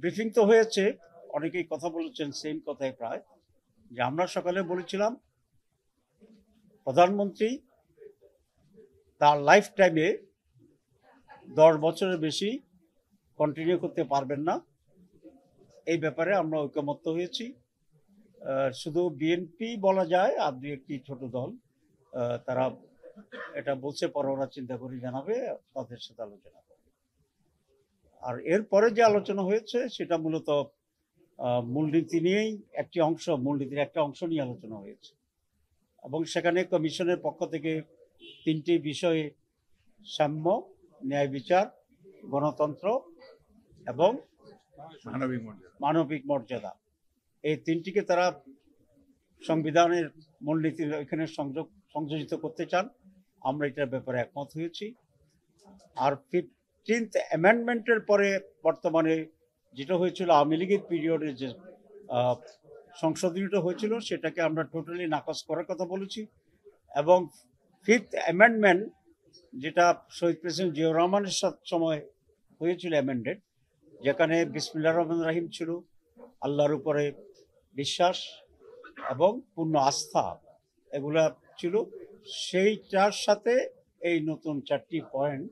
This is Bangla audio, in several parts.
ব্রিফিং তো হয়েছে, অনেকেই কথা বলেছেন সেম কথাই প্রায়, যে আমরা সকালে বলেছিলাম প্রধানমন্ত্রী তার লাইফ টাইমে 10 বছরের বেশি কন্টিনিউ করতে পারবেন না। এই ব্যাপারে আমরা ঐকমত্য হয়েছি। শুধু বিএনপি বলা যায় আর দু একটি ছোট দল তারা এটা বলছে, পরে ওরা চিন্তা করে জানাবে, তাদের সাথে আলোচনা করবে। আর এরপরে যে আলোচনা হয়েছে সেটা মূলত মূলনীতি নিয়েই মূলনীতির একটা অংশ নিয়ে আলোচনা হয়েছে, এবং সেখানে কমিশনের পক্ষ থেকে 3টি বিষয়ে সাম্য, ন্যায় বিচার, গণতন্ত্র এবং মানবিক মর্যাদা, এই 3টিকে তারা সংবিধানের মূলনীতির এখানে সংযোজিত করতে চান। আমরা এটার ব্যাপারে একমত হয়েছি। আর 15th অ্যামেন্ডমেন্টের পরে বর্তমানে যেটা হয়েছিল আওয়ামী লীগের পিরিয়ডে যে সংশোধনীটা হয়েছিল সেটাকে আমরা টোটালি নাকচ করার কথা বলেছি। এবং 5th অ্যামেন্ডমেন্ট যেটা শহীদ প্রেসিডেন্ট জিয়াউর রহমানের সময় হয়েছিল অ্যামেন্ডেড, যেখানে বিসমিল্লাহির রহমানির রহিম ছিল, আল্লাহর উপরে বিশ্বাস এবং পূর্ণ আস্থা এগুলা ছিল, সেইটার সাথে এই নতুন 4টি পয়েন্ট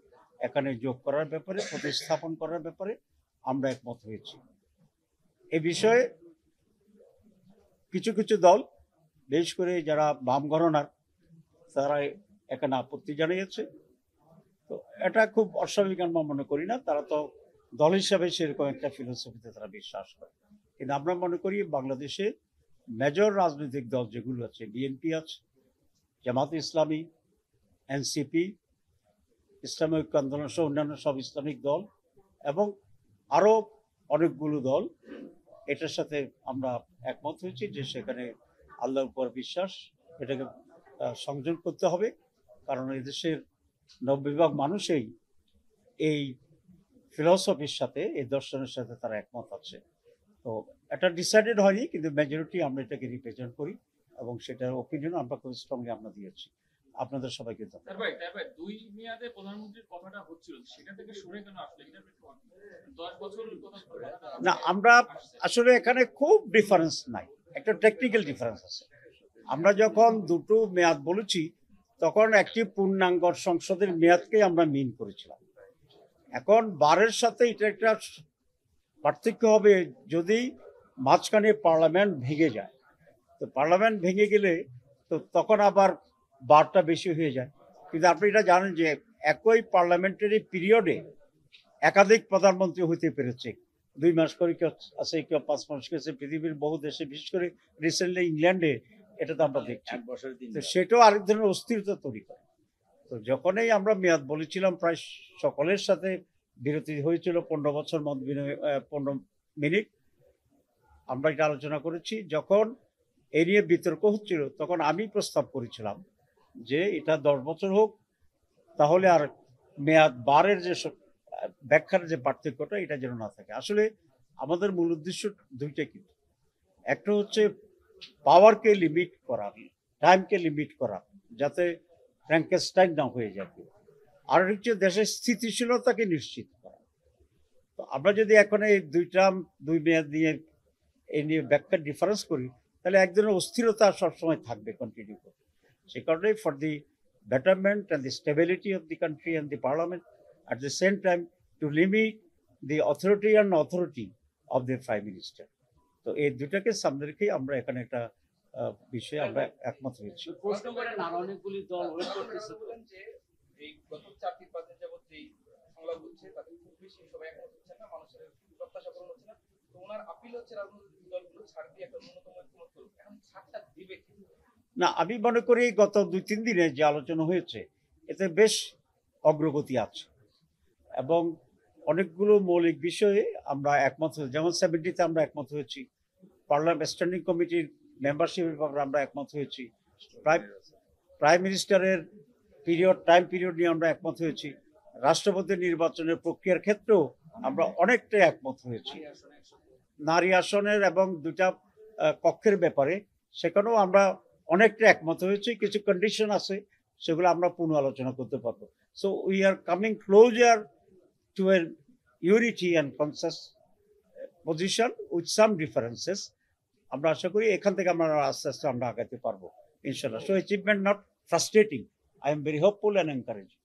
এখানে যোগ করার ব্যাপারে, প্রতিস্থাপন করার ব্যাপারে আমরা একমত হয়েছি। এ বিষয়ে কিছু কিছু দল, বিশেষ করে যারা বাম ঘরানার, তারা এখানে আপত্তি জানিয়েছে। তো এটা খুব অস্বাভাবিক আমরা মনে করি না, তারা তো দল হিসাবে সেরকম একটা ফিলোসফিতে তারা বিশ্বাস করে। কিন্তু আমরা মনে করি বাংলাদেশে মেজর রাজনৈতিক দল যেগুলো আছে, বিএনপি আছে, জামাত ইসলামী, এনসিপি, ইসলামী ঐক্য আন্দোলন সহ অন্যান্য সব ইসলামিক দল এবং আরও অনেকগুলো দল, এটার সাথে আমরা একমত হয়েছি যে সেখানে আল্লাহর উপর বিশ্বাস এটাকে সংযোগ করতে হবে। কারণ এদেশের 90% মানুষই এই ফিলসফির সাথে, এই দর্শনের সাথে তারা একমত আছে। তো এটা ডিসাইডেড হয়নি, কিন্তু মেজরিটি আমরা এটাকে রিপ্রেজেন্ট করি এবং সেটার ওপিনিয়ন আমরা খুব স্ট্রংলি আমরা দিয়েছি। আপনাদের সবাইকে দুই মেয়াদে প্রধানমন্ত্রীর কথাটা হচ্ছিল, সেটা থেকে সরে কেন আসলে? এটা 10 বছরের কথা না, আমরা আসলে এখানে খুব ডিফারেন্স নাই, একটা টেকনিক্যাল ডিফারেন্স আছে। আমরা যখন দুটো মেয়াদ বলেছি তখন একটি পূর্ণাঙ্গ সংসদের মেয়াদকে আমরা মিন করেছিলাম। এখন বারের সাথে এটা একটা পার্থক্য হবে, যদি মাঝখানে পার্লামেন্ট ভেঙে যায়, তো পার্লামেন্ট ভেঙে গেলে তো তখন আবার বারটা বেশি হয়ে যায়। কিন্তু আপনি এটা জানেন যে একই পার্লামেন্টারি পিরিয়ডে একাধিক প্রধানমন্ত্রী হইতে পেরেছে। 2 মাস করে কেউ আছে, কেউ 5 মাস করেছে, পৃথিবীর বহু দেশে, বিশেষ করে রিসেন্টলি ইংল্যান্ডে এটা তো আমরা দেখছি। তো সেটাও আরেক ধরনের অস্থিরতা তৈরি করে। তো যখনই আমরা মেয়াদ বলেছিলাম, প্রায় সকলের সাথে বিরতি হয়েছিল 15 বছর মত বিনিময়, 15 মিনিট আমরা এটা আলোচনা করেছি। যখন এ নিয়ে বিতর্ক হচ্ছিল তখন আমি প্রস্তাব করেছিলাম যে এটা 10 বছর হোক, তাহলে আর মেয়াদ বারের যে ব্যাখ্যার যে পার্থক্যটা এটা যেন না থাকে। আসলে আমাদের মূল উদ্দেশ্য দুইটা, কিন্তু একটা হচ্ছে পাওয়ারকে লিমিট করা, টাইমকে লিমিট করা, যাতে ফ্র্যাঙ্কেস্টাইন না হয়ে যায়, আর হচ্ছে দেশের স্থিতিশীলতাকে নিশ্চিত করা। তো আমরা যদি এখন এই দুই মেয়াদ নিয়ে এই নিয়ে ব্যাখ্যার ডিফারেন্স করি, তাহলে এক ধরনের অস্থিরতা সবসময় থাকবে, কন্টিনিউ করবে। সে কারণে for the betterment and the stability of the country and the parliament, at the same time to limit the authority of the prime minister. তো এই দুটাকে সামনে রেখে আমরা এখানে একটা বিষয়ে আমরা একমত হয়েছি। প্রশ্ন করেন আর অনেকগুলি দল ওয়েট করতেছে যে এই গত 4-5 দিন যাবত এই সংলাপ হচ্ছে তাতে খুব বেশি সবাই একমত হচ্ছে না, মানুষের প্রত্যাশা পূরণ হচ্ছে না। তো ওনার আপিল হচ্ছে রাজনৈতিক দলগুলো ছাড় দিয়ে একটা ন্যূনতম একমত করুক। এখন ছাড়টা দিবে কি না? আমি মনে করি গত 2-3 দিনে যে আলোচনা হয়েছে এতে বেশ অগ্রগতি আছে এবং অনেকগুলো মৌলিক বিষয়ে আমরা একমত হয়েছি। যেমন 70তে আমরা একমত হয়েছি, পার্লামেন্ট স্ট্যান্ডিং কমিটির মেম্বারশিপের ব্যাপারে আমরা একমত হয়েছি, প্রাইম মিনিস্টারের টাইম পিরিয়ড নিয়ে আমরা একমত হয়েছি, রাষ্ট্রপতি নির্বাচনের প্রক্রিয়ার ক্ষেত্রেও আমরা অনেকটাই একমত হয়েছি, নারী আসনের এবং 2টা কক্ষের ব্যাপারে সেখানেও আমরা অনেকটা একমত হয়েছি। কিছু কন্ডিশন আছে, সেগুলো আমরা পুনঃ আলোচনা করতে পারবো। So we are coming closer to A unity and consensus position with some differences. আমরা আশা করি এখান থেকে আমরা আস্তে আস্তে আমরা আগাতে পারবো ইনশাল্লাহ। So achievement not frustrating, I am very hopeful and encouraging.